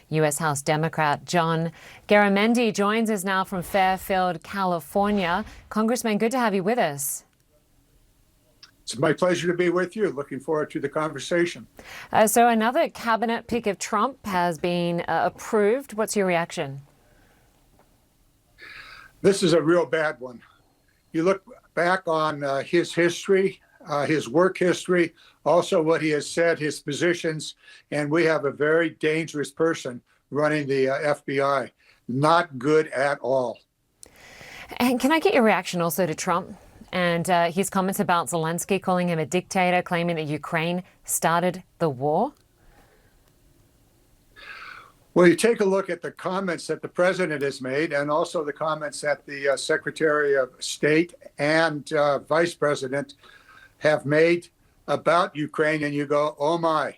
U.S. House Democrat John Garamendi joins us now from Fairfield, California. Congressman, good to have you with us. It's my pleasure to be with you. Looking forward to the conversation. So another cabinet pick of Trump has been approved. What's your reaction? This is a real bad one. You look back on his history, his work history, also what he has said, his positions, and we have a very dangerous person running the FBI. Not good at all. And can I get your reaction also to Trump and his comments about Zelensky, calling him a dictator, claiming that Ukraine started the war? Well, you take a look at the comments that the president has made and also the comments that the Secretary of State and Vice President have made about Ukraine, and you go, oh my,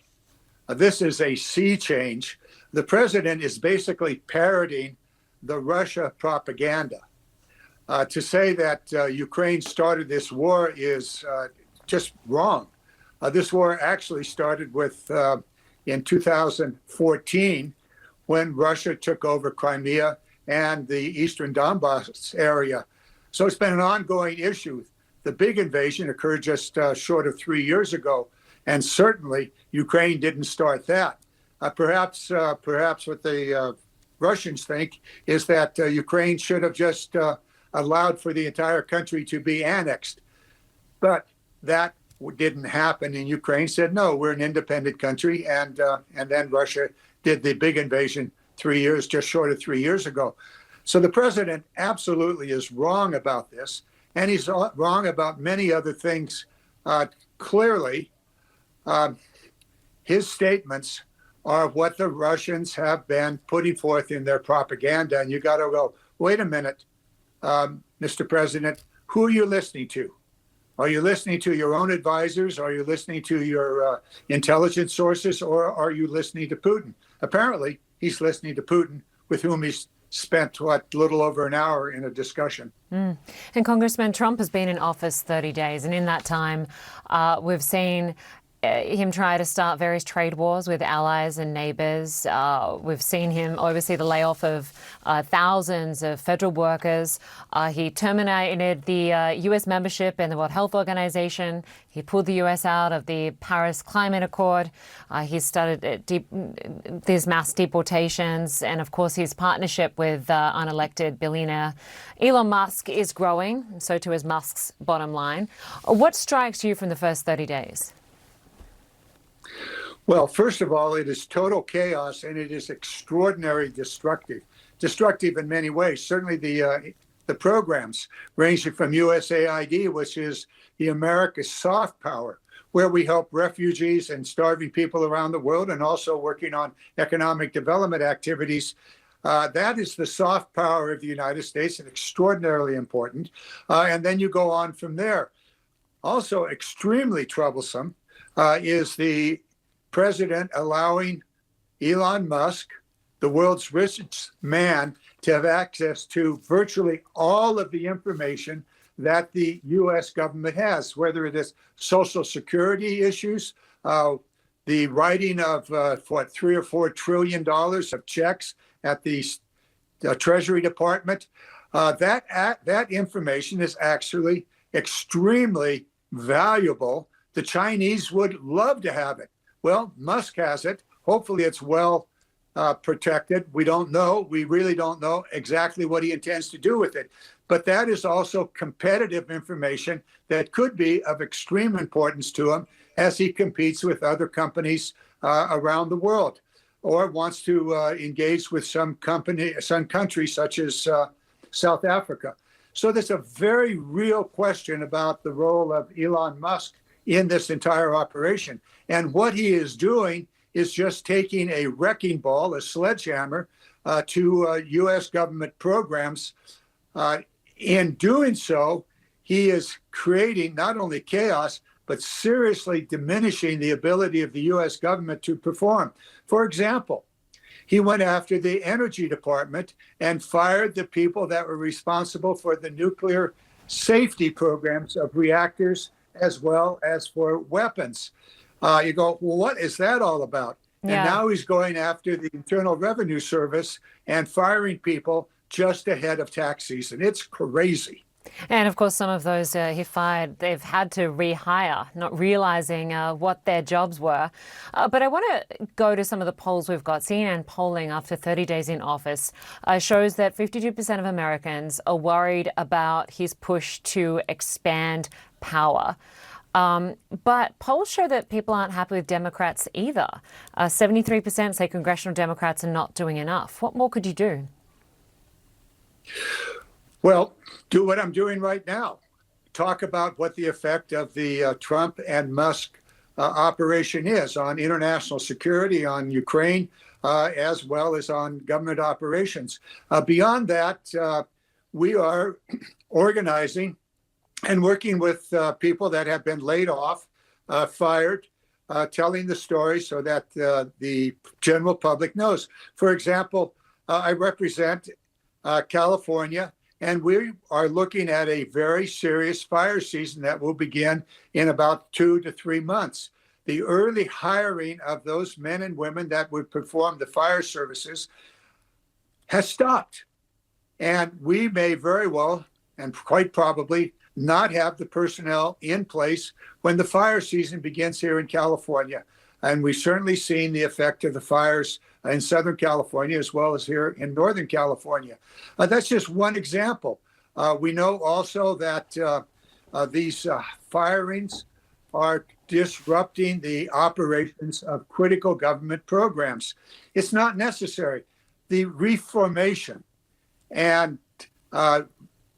this is a sea change. The president is basically parroting the Russia propaganda. To say that Ukraine started this war is just wrong. This war actually started with in 2014 when Russia took over Crimea and the eastern Donbass area. So it's been an ongoing issue. The big invasion occurred just short of 3 years ago, and certainly Ukraine didn't start that. Perhaps what the Russians think is that Ukraine should have just allowed for the entire country to be annexed. But that didn't happen, and Ukraine said, no, we're an independent country, and then Russia did the big invasion just short of 3 years ago. So the president absolutely is wrong about this, and he's wrong about many other things. Clearly, his statements are what the Russians have been putting forth in their propaganda, and you got to go, wait a minute, Mr. President, who are you listening to? Are you listening to your own advisors? Are you listening to your intelligence sources, or are you listening to Putin? Apparently, he's listening to Putin, with whom he's spent, a little over an hour in a discussion. And Congressman, Trump has been in office 30 days, and in that time, we've seen him try to start various trade wars with allies and neighbors. We've seen him oversee the layoff of thousands of federal workers. He terminated the U.S. membership in the World Health Organization. He pulled the U.S. out of the Paris Climate Accord. He started these mass deportations. And of course, his partnership with unelected billionaire Elon Musk is growing. So too is Musk's bottom line. What strikes you from the first 30 days? Well, first of all, it is total chaos, and it is extraordinarily destructive in many ways. Certainly the programs ranging from USAID, which is the America's soft power, where we help refugees and starving people around the world, and also working on economic development activities. That is the soft power of the United States, and extraordinarily important. And then you go on from there. Also extremely troublesome is the president allowing Elon Musk, the world's richest man, to have access to virtually all of the information that the U.S. government has, whether it is Social Security issues, the writing of $3 or $4 trillion of checks at the Treasury Department. That information is actually extremely valuable. The Chinese would love to have it. Well, Musk has it. Hopefully it's well protected. We don't know. We really don't know exactly what he intends to do with it. But that is also competitive information that could be of extreme importance to him as he competes with other companies around the world, or wants to engage with some country such as South Africa. So there's a very real question about the role of Elon Musk in this entire operation. And what he is doing is just taking a wrecking ball, a sledgehammer, to U.S. government programs. In doing so, he is creating not only chaos, but seriously diminishing the ability of the U.S. government to perform. For example, he went after the Energy Department and fired the people that were responsible for the nuclear safety programs of reactors as well as for weapons. You go, well, what is that all about? And Yeah. now he's going after the Internal Revenue Service and firing people just ahead of tax season. It's crazy. And of course, some of those he fired, they've had to rehire, not realizing what their jobs were. But I want to go to some of the polls we've got. CNN polling after 30 days in office shows that 52% of Americans are worried about his push to expand power. But polls show that people aren't happy with Democrats either. 73% say congressional Democrats are not doing enough. What more could you do? Well, do what I'm doing right now. Talk about what the effect of the Trump and Musk operation is on international security, on Ukraine, as well as on government operations. Beyond that, we are organizing and working with people that have been laid off, fired, telling the story so that the general public knows. For example, I represent California, and we are looking at a very serious fire season that will begin in about 2 to 3 months. The early hiring of those men and women that would perform the fire services has stopped. And we may very well, and quite probably, not have the personnel in place when the fire season begins here in California. And we've certainly seen the effect of the fires in Southern California as well as here in Northern California. That's just one example. We know also that these firings are disrupting the operations of critical government programs. It's not necessary. The reformation and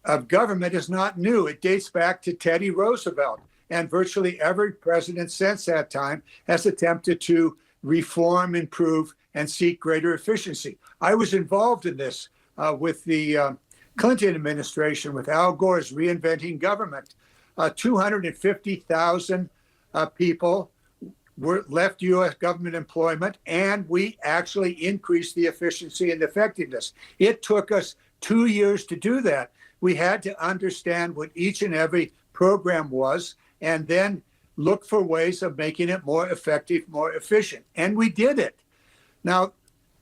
of government is not new. It dates back to Teddy Roosevelt, and virtually every president since that time has attempted to reform, improve, and seek greater efficiency. I was involved in this with the Clinton administration, with Al Gore's Reinventing Government. 250,000 people left U.S. government employment, and we actually increased the efficiency and effectiveness. It took us 2 years to do that. We had to understand what each and every program was, and then look for ways of making it more effective, more efficient. And we did it. Now,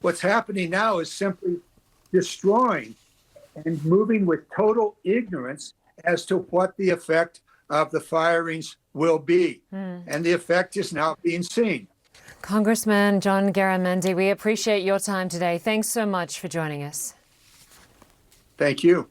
what's happening now is simply destroying and moving with total ignorance as to what the effect of the firings will be. And the effect is now being seen. Congressman John Garamendi, we appreciate your time today. Thanks so much for joining us. Thank you.